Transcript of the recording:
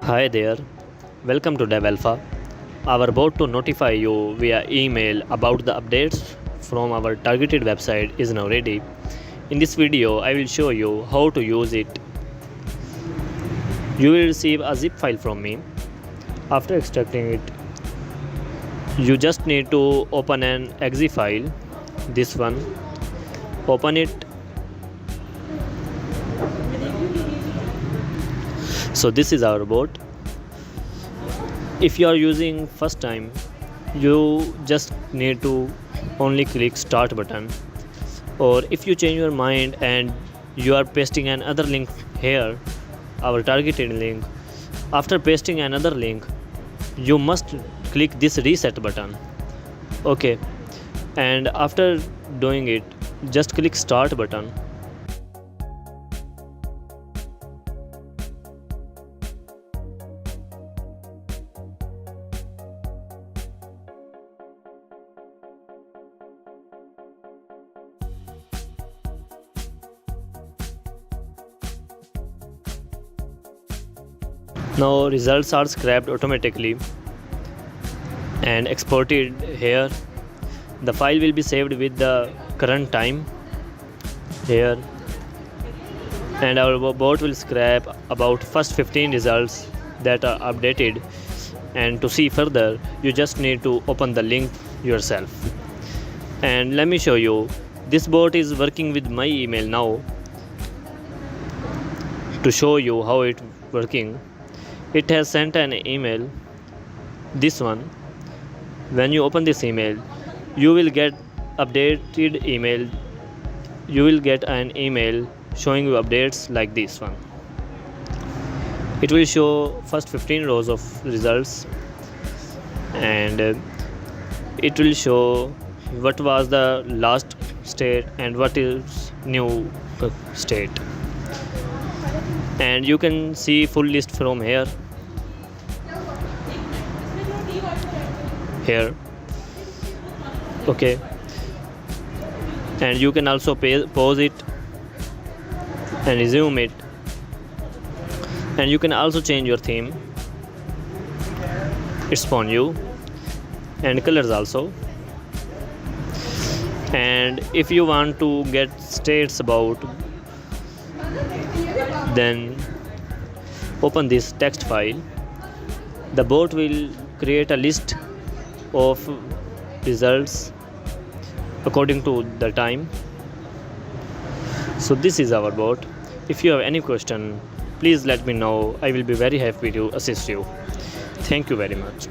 Hi there, welcome to DevAlpha. Our bot to notify you via email about the updates from our targeted website is now ready. In this video, I will show you how to use it. You will receive a zip file from me. After extracting it, you just need to open an exe file, this one. Open it. So this is our bot. If you are using first time, you just need to only click start button, or if you change your mind and you are pasting another link here, our targeted link, after pasting another link you must click this reset button. Okay, and after doing it, just click start button. Now results are scraped automatically and exported here. The file will be saved with the current time here, and our bot will scrap about first 15 results that are updated. And to see further, you just need to open the link yourself. And let me show you, this bot is working with my email now. To show you how it working, it has sent an email, this one. When you open this email, you will get updated email. You will get an email showing you updates like this one. It will show first 15 rows of results, and it will show what was the last state and what is new state. And you can see full list from here. Okay, and you can also pause it and resume it, and you can also change your theme. It's on you, and colors also. And if you want to get states about, then open this text file. The bot will create a list of results according to the time. So this is our bot. If you have any question, please let me know. I will be very happy to assist you. Thank you very much.